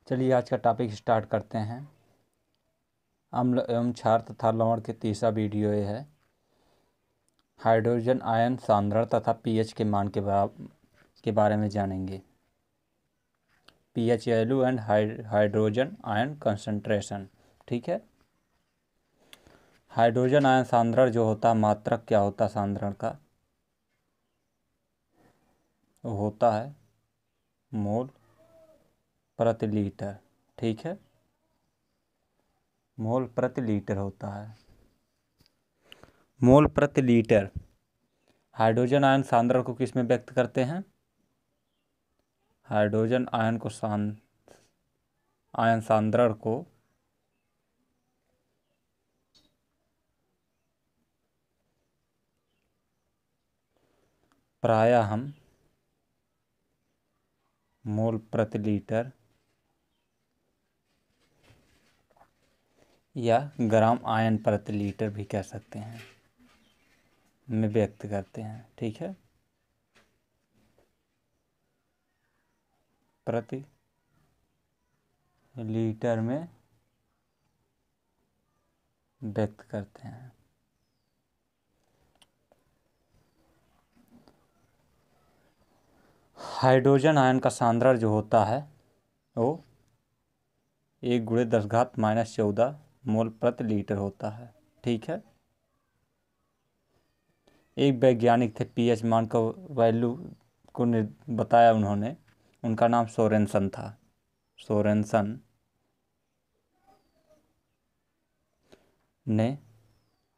चलिए आज का टॉपिक स्टार्ट करते हैं। अम्ल एवं क्षार तथा लवण के तीसरा वीडियो ये है। हाइड्रोजन आयन सांद्रण तथा पीएच के मान के बारे में जानेंगे। PH value and hydrogen ion concentration. ठीक है। हाइड्रोजन आयन सांद्रण जो होता है, मात्रक क्या होता है सांद्रण का, वो होता है मोल प्रति लीटर। ठीक है, मोल प्रति लीटर होता है, मोल प्रति लीटर। हाइड्रोजन आयन सांद्रण को किस में व्यक्त करते हैं? हाइड्रोजन आयन को आयन सांद्रण को प्रायः हम मोल प्रति लीटर या ग्राम आयन प्रति लीटर भी कह सकते हैं में व्यक्त करते हैं। ठीक है, प्रति लीटर में व्यक्त करते हैं। हाइड्रोजन आयन का सांद्रण जो होता है वो 1 × 10⁻⁻14 मोल प्रति लीटर होता है। ठीक है, एक वैज्ञानिक थे, पीएच मान का वैल्यू को बताया उन्होंने। उनका नाम सोरेनसन था। सोरेनसन ने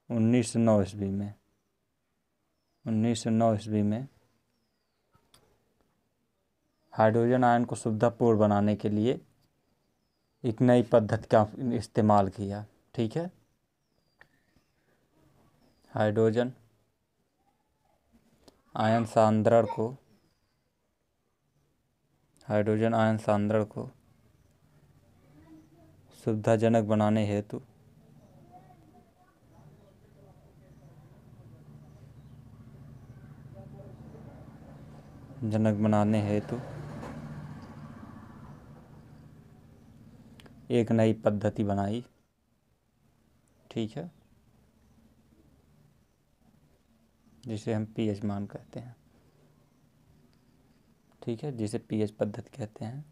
1909 ईस्वी में हाइड्रोजन आयन को सुविधापूर्ण बनाने के लिए एक नई पद्धति का इस्तेमाल किया। ठीक है, हाइड्रोजन आयन सांद्रण को सुविधाजनक बनाने हेतु एक नई पद्धति बनाई। ठीक है, जिसे हम पीएच मान कहते हैं। ठीक है, जिसे पीएच पद्धति कहते हैं,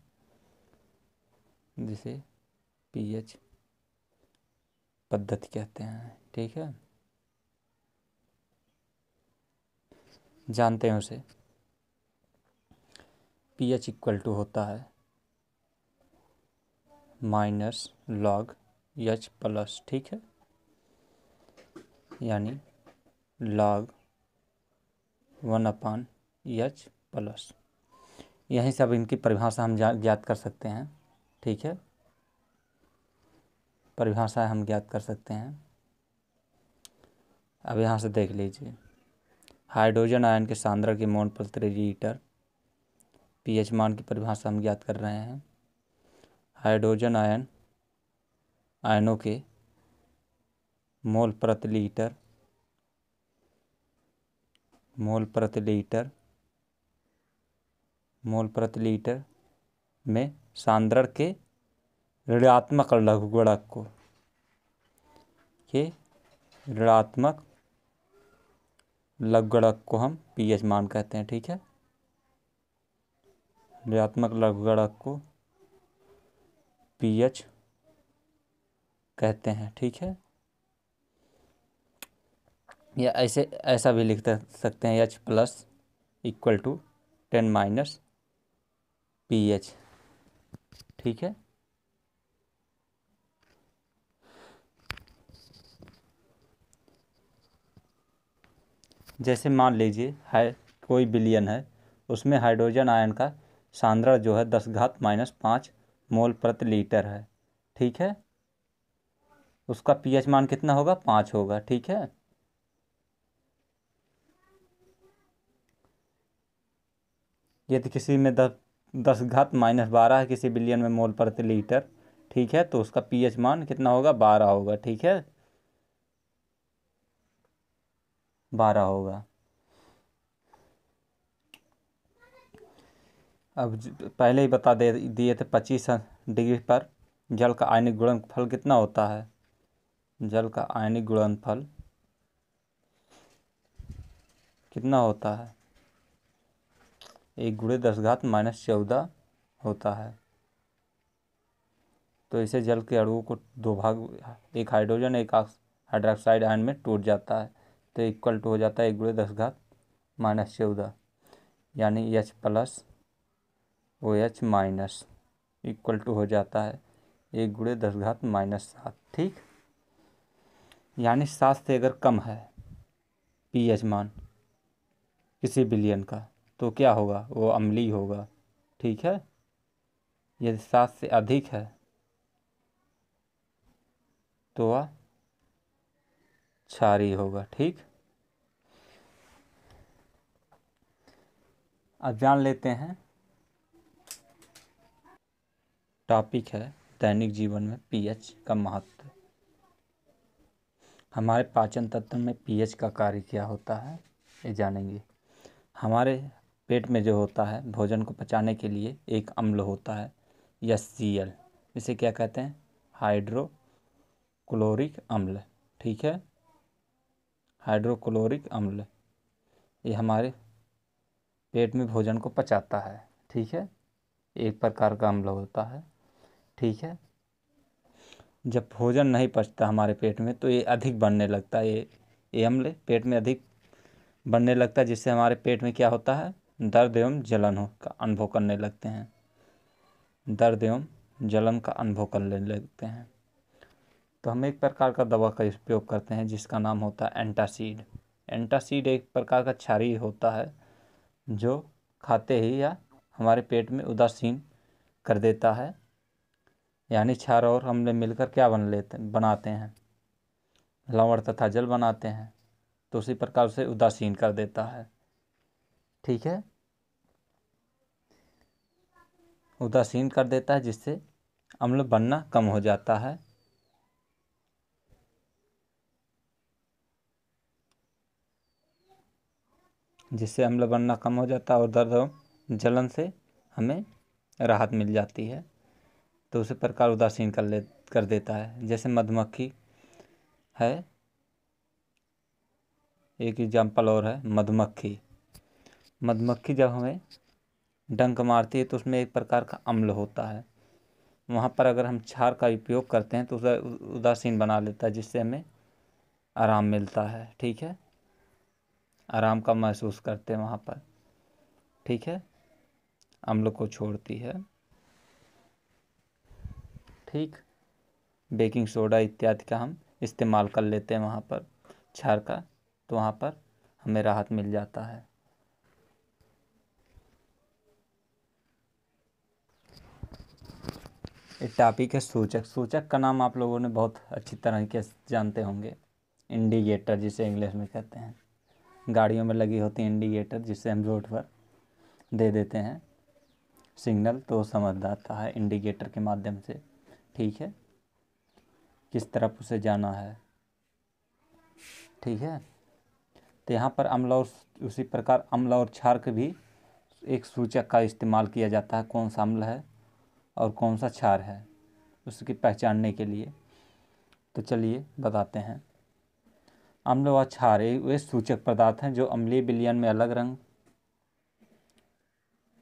जिसे पीएच पद्धति कहते हैं। ठीक है, जानते हैं उसे। पीएच इक्वल टू होता है -log H+। ठीक है, यानी log 1/H+। यही सब इनकी परिभाषा हम ज्ञात कर सकते हैं। ठीक है, परिभाषा हम ज्ञात कर सकते हैं। अब यहाँ से देख लीजिए, हाइड्रोजन आयन के सांद्रण के मोल प्रति लीटर पीएच मान की परिभाषा हम ज्ञात कर रहे हैं। हाइड्रोजन आयनों के मोल प्रति लीटर में सांद्रण के ऋणात्मक लघुगणक को हम पीएच मान कहते हैं। ठीक है, ऋणात्मक लघुगणक को पीएच कहते हैं। ठीक है, या ऐसा भी लिख सकते हैं H+ इक्वल टू 10 - pH। ठीक है, जैसे मान लीजिए कोई विलयन है, उसमें हाइड्रोजन आयन का सांद्रण जो है 10⁻⁻5 मोल प्रति लीटर है। ठीक है, उसका पीएच मान कितना होगा? 5 होगा। ठीक है, यदि किसी में 10⁻⁻12 है, किसी विलयन में मोल प्रति लीटर, ठीक है, तो उसका पीएच मान कितना होगा? 12 होगा। ठीक है, 12 होगा। अब पहले ही बता दे दिए थे 25 डिग्री पर जल का आयनिक गुणनफल कितना होता है। जल का आयनिक गुणनफल कितना होता है, 1×10⁻⁴ होता है। तो इसे जल के अणुओं को दो भाग, एक हाइड्रोजन एक हाइड्रोक्साइड आयन में टूट जाता है, तो इक्वल टू हो जाता है 1×10⁻⁴, यानी H+OH- इक्वल टू हो जाता है 1×10⁻⁷। ठीक, यानी 7 से अगर कम है pH मान किसी विलयन का तो क्या होगा, वो अम्लीय होगा। ठीक है, यदि 7 से अधिक है तो वह क्षारीय होगा। ठीक, अब जान लेते हैं, टॉपिक है दैनिक जीवन में पीएच का महत्व। हमारे पाचन तंत्र में पीएच का कार्य क्या होता है ये जानेंगे। हमारे पेट में जो होता है भोजन को पचाने के लिए एक अम्ल होता है HCl, इसे क्या कहते हैं, हाइड्रोक्लोरिक अम्ल। ठीक है, हाइड्रोक्लोरिक अम्ल ये हमारे पेट में भोजन को पचाता है। ठीक है, एक प्रकार का अम्ल होता है। ठीक है, जब भोजन नहीं पचता हमारे पेट में तो ये अधिक बनने लगता है, ये अम्ल पेट में अधिक बनने लगता है, जिससे हमारे पेट में क्या होता है, दर्द एवं जलन हो का अनुभव करने लगते हैं, दर्द एवं जलन का अनुभव करने लगते हैं। तो हम एक प्रकार का दवा का उपयोग करते हैं जिसका नाम होता है एंटासिड। एंटासिड एक प्रकार का क्षारीय होता है जो खाते ही या हमारे पेट में उदासीन कर देता है, यानी क्षार और अम्ल मिलकर क्या बनाते हैं, लवण तथा जल बनाते हैं, तो उसी प्रकार से उदासीन कर देता है। ठीक है, उदासीन कर देता है जिससे अम्ल बनना कम हो जाता है। जिससे अम्ल बनना कम हो जाता है और दर्द और जलन से हमें राहत मिल जाती है, तो उसी प्रकार उदासीन कर देता है। जैसे मधुमक्खी है, एक एग्जाम्पल और है मधुमक्खी। मधुमक्खी जब हमें डंक मारती है तो उसमें एक प्रकार का अम्ल होता है, वहाँ पर अगर हम क्षार का उपयोग करते हैं तो उसे उदासीन बना लेता है, जिससे हमें आराम मिलता है। ठीक है, आराम का महसूस करते हैं वहाँ पर। ठीक है, अम्ल को छोड़ती है। ठीक, बेकिंग सोडा इत्यादि का हम इस्तेमाल कर लेते हैं वहाँ पर क्षार का, तो वहाँ पर हमें राहत मिल जाता है। एक टॉपिक है सूचक। सूचक का नाम आप लोगों ने बहुत अच्छी तरीके से जानते होंगे, इंडिकेटर जिसे इंग्लिश में कहते हैं। गाड़ियों में लगी होती है इंडिकेटर, जिससे हम रोड पर दे देते हैं सिग्नल तो समझ आता है इंडिकेटर के माध्यम से। ठीक है, किस तरफ उसे जाना है। ठीक है, तो यहाँ पर अम्ल और उसी प्रकार अम्ल और क्षार के भी एक सूचक का इस्तेमाल किया जाता है, कौन सा अम्ल है और कौन सा क्षार है उसकी पहचानने के लिए। तो चलिए बताते हैं। अम्ल व क्षार वे सूचक पदार्थ हैं जो अम्लीय विलयन में अलग रंग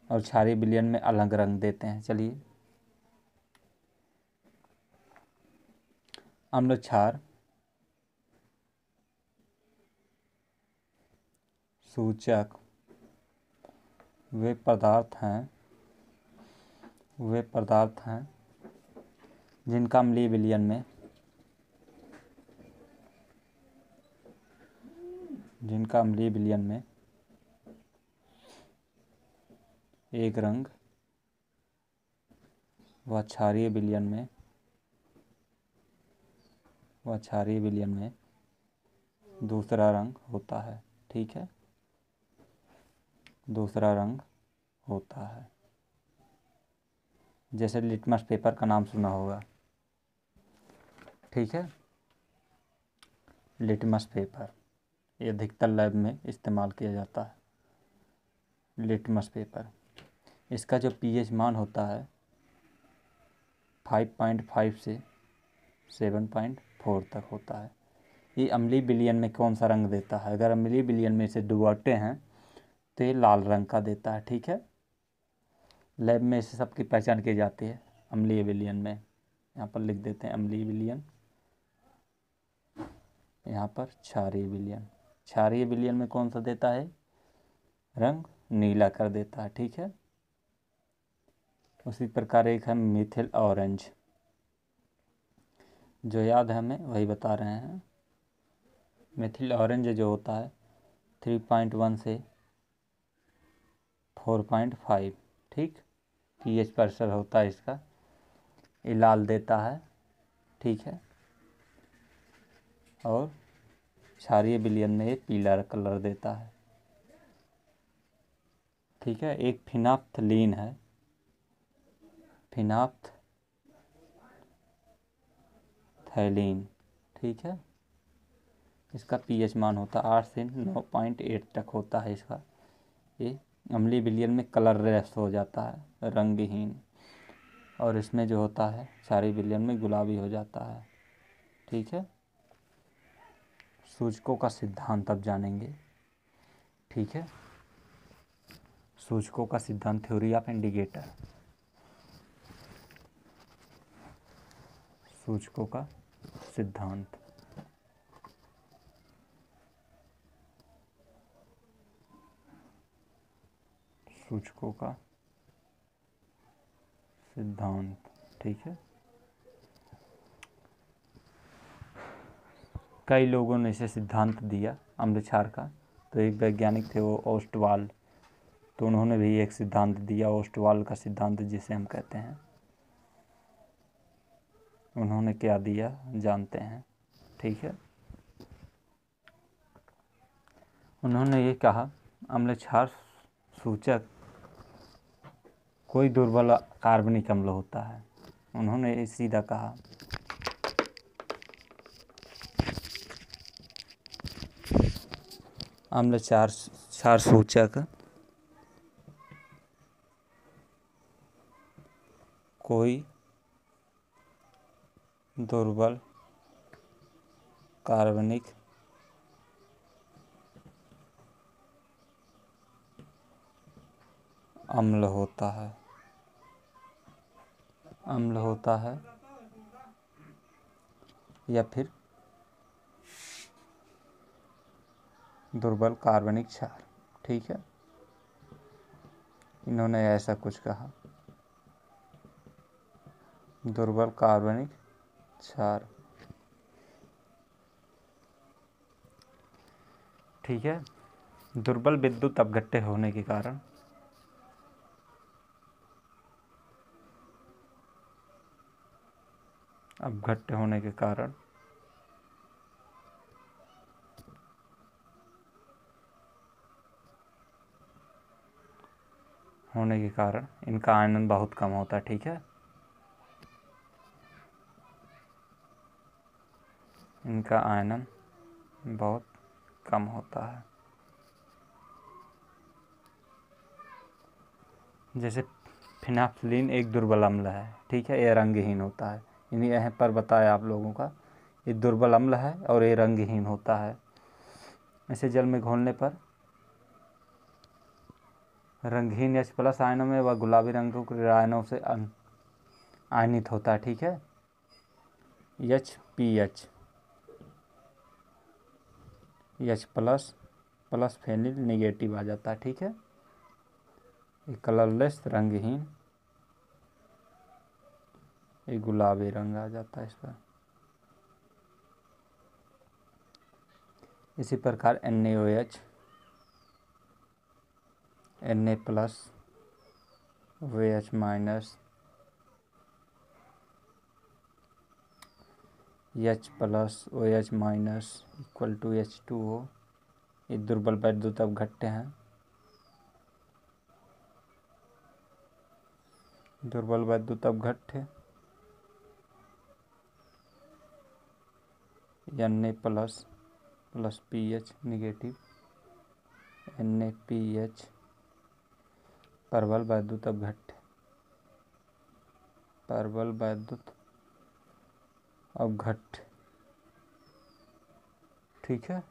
और क्षारीय विलयन में अलग रंग देते हैं। चलिए, अम्ल क्षार सूचक वे पदार्थ हैं जिनका अम्लीय विलयन में एक रंग व क्षारीय विलयन में दूसरा रंग होता है। ठीक है, दूसरा रंग होता है। जैसे लिटमस पेपर का नाम सुना होगा। ठीक है, लिटमस पेपर ये अधिकतर लैब में इस्तेमाल किया जाता है। लिटमस पेपर इसका जो पीएच मान होता है 5.5 से 7.4 तक होता है। ये अम्लीय विलयन में कौन सा रंग देता है? अगर अम्लीय विलयन में इसे डुबाते हैं तो ये लाल रंग का देता है। ठीक है, लैब में इसे सबकी पहचान की जाती है अम्लीय विलयन में। यहाँ पर लिख देते हैं अम्लीय विलयन, यहाँ पर क्षारीय विलयन। क्षारीय विलयन में कौन सा देता है? रंग नीला कर देता है। ठीक है, उसी प्रकार एक है मिथिल ऑरेंज, जो याद है हमें वही बता रहे हैं। मिथिल ऑरेंज जो होता है 3.1 से 4.5, ठीक, पीएच प्रेशर होता है इसका, ये लाल देता है। ठीक है, और क्षारीय विलयन में ये पीला कलर देता है। ठीक है, एक फिनाप्थलीन है, फिनाप्थैलीन। ठीक है, इसका पीएच मान होता है 8 से 9.8 तक होता है इसका। ये अम्लीय विलयन में कलरलेस हो जाता है, रंगहीन, और इसमें जो होता है क्षारीय विलयन में गुलाबी हो जाता है। ठीक है, सूचकों का सिद्धांत अब जानेंगे। ठीक है, सूचकों का सिद्धांत, थ्योरी ऑफ इंडिकेटर। सूचकों का सिद्धांत, सूचकों का सिद्धांत। ठीक है, कई लोगों ने इसे सिद्धांत दिया अम्ल क्षार का। तो एक वैज्ञानिक थे वो ओस्टवाल, तो उन्होंने भी एक सिद्धांत दिया, ओस्टवाल का सिद्धांत जिसे हम कहते हैं। उन्होंने क्या दिया जानते हैं। ठीक है, उन्होंने ये कहा अम्ल क्षार सूचक कोई दुर्बल कार्बनिक अम्ल होता है। उन्होंने सीधा कहा अम्ल क्षार सूचक कोई दुर्बल कार्बनिक अम्ल होता है, या फिर दुर्बल कार्बनिक क्षार। ठीक है, इन्होंने ऐसा कुछ कहा, दुर्बल कार्बनिक क्षार। ठीक है, दुर्बल विद्युत अपघट्य होने के कारण इनका आयनन बहुत कम होता है। ठीक है, इनका आयनन बहुत कम होता है। जैसे फिनाप्थलीन एक दुर्बल अम्ल है। ठीक है, यह रंगहीन होता है। इन्हीं यहाँ पर बताया आप लोगों का, ये दुर्बल अम्ल है और ये रंगहीन होता है। इसे जल में घोलने पर रंगहीन H+ आयनों में व गुलाबी रंग के आयनों से आयनित होता है। ठीक है, HPH H+ फेनिल नेगेटिव आ जाता है। ठीक है, ये कलरलेस रंगहीन, ये गुलाबी रंग आ जाता है इसका। इसी प्रकार NaOH Na+, OH-, H+ OH- equal to H2O, ये दुर्बल वैद्युत अपघट्य हैं। दुर्बल वैद्युत अपघट्य Na+ plus pH negative, NaPH प्रबल वैद्युत अपघट्य, प्रबल वैद्युत अपघट्य। ठीक है,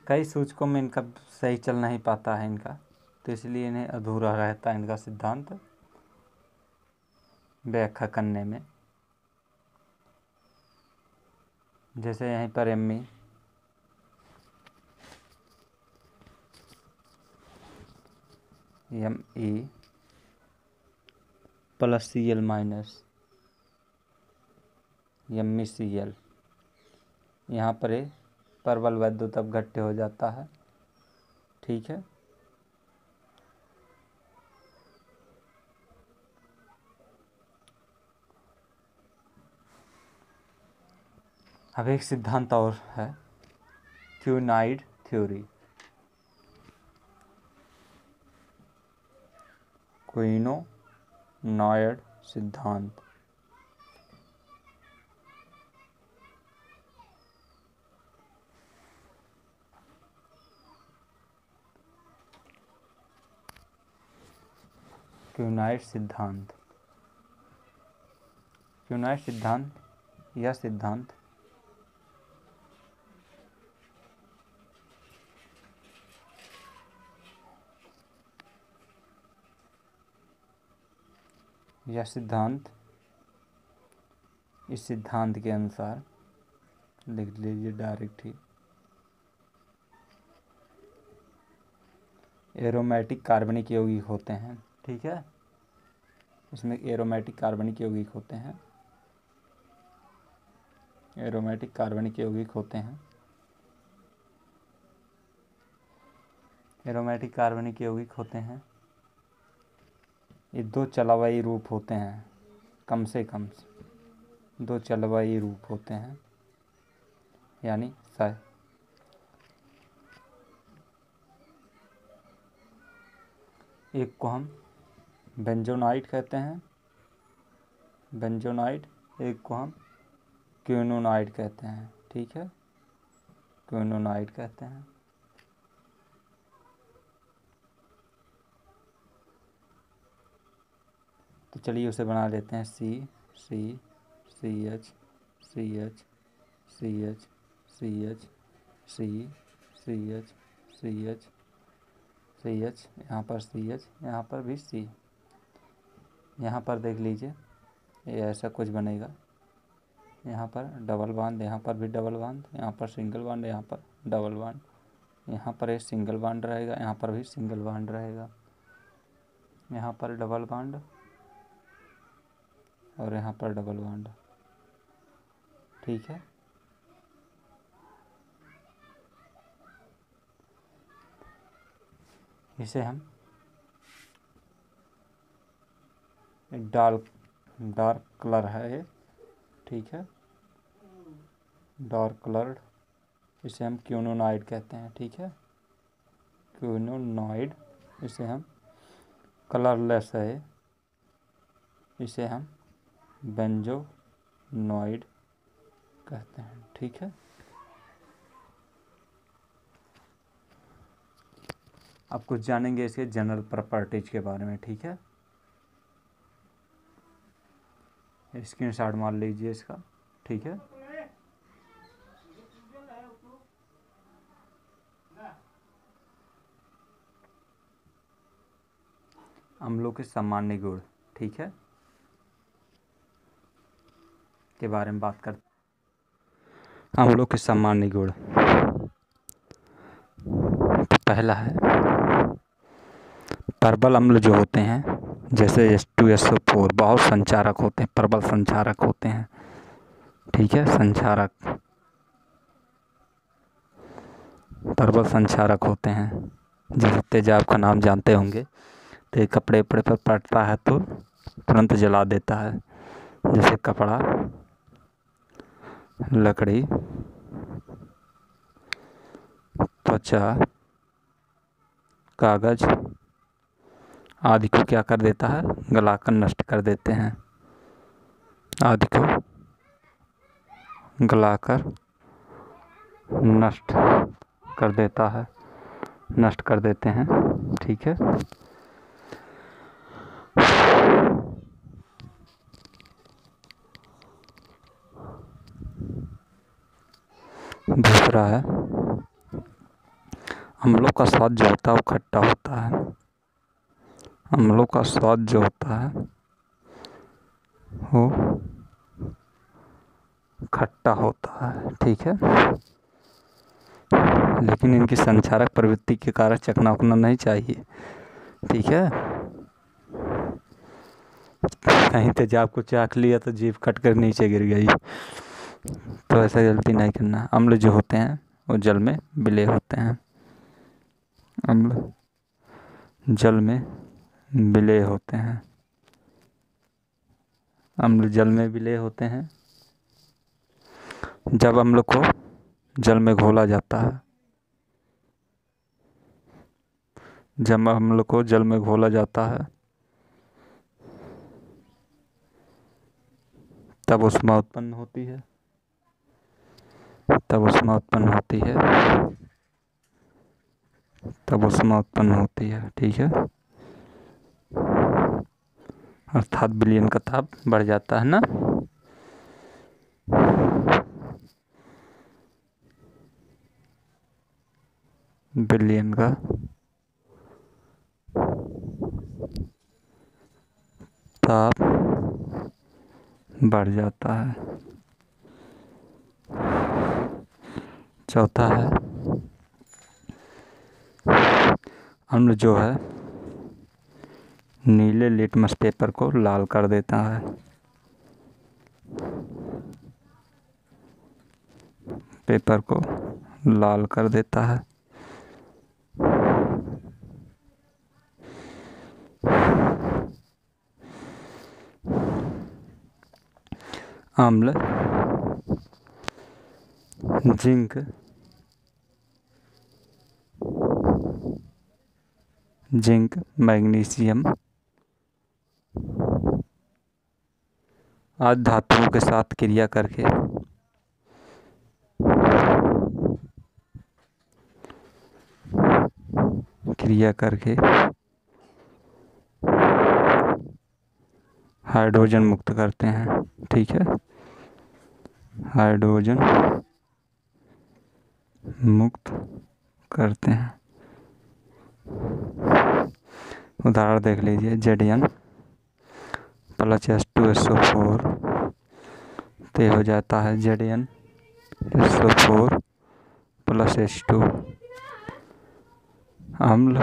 कई सूचकों में इनका सही चल नहीं पाता है इनका, तो इसलिए इन्हें अधूरा रहता है इनका सिद्धांत व्याख्या करने में। जैसे यहीं पर M E plus Cl minus MECl, यहाँ पर ये प्रबल वैद्युत अपघट्य हो जाता है। ठीक है, अब एक सिद्धांत और है क्यूनाइड थ्योरी, क्विनोनॉइड सिद्धांत। क्यूनाइड सिद्धांत, क्यूनाइड सिद्धांत यह सिद्धांत इस सिद्धांत के अनुसार, लिख लीजिए डायरेक्ट ही, एरोमेटिक कार्बनिक यौगिक होते हैं। ठीक है, इसमें एरोमेटिक कार्बनिक यौगिक होते हैं, एरोमेटिक कार्बनिक यौगिक होते हैं, एरोमेटिक कार्बनिक यौगिक होते हैं। ये दो चलवाई रूप होते हैं, कम से कम दो चलवाई रूप होते हैं, यानी एक को हम बेंजोनाइड कहते हैं, बेंजोनाइड, एक को हम क्विनोनाइड कहते हैं। ठीक है, क्विनोनाइड कहते हैं। तो चलिए उसे बना लेते हैं, CH CH CH CH CH CH, यहाँ पर CH, यहाँ पर भी C। यहाँ पर देख लीजिए ये ऐसा कुछ बनेगा, यहाँ पर डबल बांड, यहाँ पर भी डबल बांड, यहाँ पर सिंगल बांड, यहाँ पर डबल बांड, यहाँ पर एक सिंगल बांड रहेगा, यहाँ पर भी सिंगल बांड रहेगा, यहाँ पर डबल बांड और यहाँ पर डबल बांड। ठीक है, इसे हम डार्क कलर है ये। ठीक है, डार्क कलर्ड, इसे हम क्विनोनाइड कहते हैं। ठीक है, क्विनोनाइड, इसे हम कलरलेस है, इसे हम बेंजोनॉइड कहते हैं। ठीक है, अब कुछ जानेंगे इसके जनरल प्रॉपर्टीज के बारे में। ठीक है, स्क्रीनशॉट मार लीजिए इसका। ठीक है, अम्लों के सामान्य गुण, ठीक है, के बारे में बात करते। अम्लों के सामान्य गुण, पहला है प्रबल अम्ल जो होते हैं, जैसे H2SO4, बहुत संचारक होते हैं, प्रबल संचारक होते हैं। ठीक है, संचारक, प्रबल संचारक होते हैं। जैसे तेजाब का नाम जानते होंगे, तो ये कपड़े उपड़े पर पड़ता है तो तुरंत जला देता है। जैसे कपड़ा, लकड़ी, त्वचा, कागज आदि को क्या कर देता है, गलाकर नष्ट कर देते हैं। आदि को गलाकर नष्ट कर देता है, नष्ट कर देते हैं। ठीक है। दूसरा है अम्लों का स्वाद जो होता है वो खट्टा होता है। अम्लों का स्वाद जो होता है वो खट्टा होता है। ठीक है। लेकिन इनकी संचारक प्रवृत्ति के कारण चखना उखना नहीं चाहिए। ठीक है। कहीं तेजाब को चाख लिया तो जीभ कट कर नीचे गिर गई, तो ऐसा गलती नहीं करना। अम्ल जो होते हैं वो जल में विलय होते हैं। अम्ल जल में विलय होते हैं। अम्ल जल में विलय होते हैं। जब अम्ल को जल में घोला जाता है, जब अम्ल को जल में घोला जाता है तब ऊष्मा उत्पन्न होती है, तब ऊष्मा उत्पन्न होती है, तब ऊष्मा उत्पन्न होती है। ठीक है। अर्थात विलयन का ताप बढ़ जाता है ना। विलयन का ताप बढ़ जाता है। चौथा है अम्ल जो है नीले लिटमस पेपर को लाल कर देता है। पेपर को लाल कर देता है। अम्ल जिंक मैग्नीशियम आदि धातुओं के साथ क्रिया करके हाइड्रोजन मुक्त करते हैं। ठीक है। हाइड्रोजन मुक्त करते हैं। उदाहरण देख लीजिए। Zn प्लस H2SO4 तो हो जाता है ZnSO4 प्लस H2। अम्ल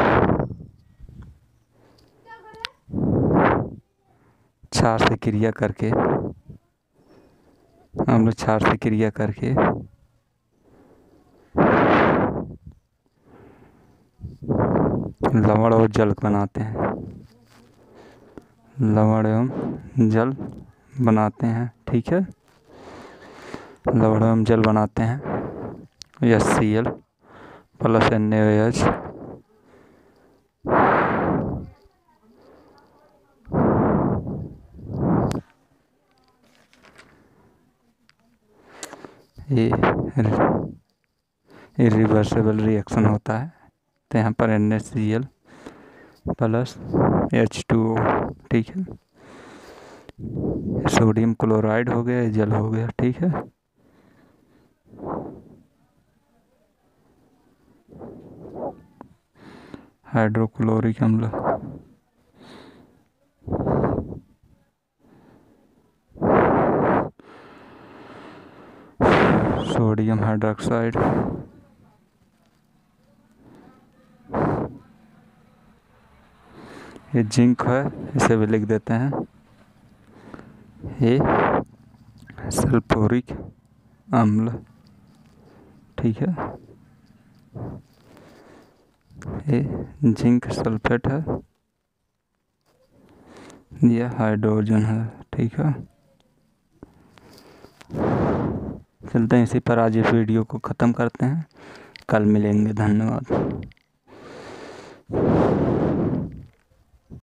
क्षार से क्रिया करके लवण और जल बनाते हैं। लवण एवं जल बनाते हैं। ठीक है। लवण एवं जल बनाते हैं। HCl प्लस NaOH ये इरिवर्सिबल रिएक्शन होता है। तो यहाँ पर NaCl प्लस H2O। ठीक है। सोडियम क्लोराइड हो गया, जल हो गया। ठीक है। हाइड्रोक्लोरिक अम्ल सोडियम हाइड्रोक्साइड ये जिंक है, इसे भी लिख देते हैं। ये सल्फ्यूरिक अम्ल। ठीक है। ये जिंक सल्फेट है, यह हाइड्रोजन है। ठीक है। चलते हैं इसी पर आज इस वीडियो को ख़त्म करते हैं। कल मिलेंगे। धन्यवाद।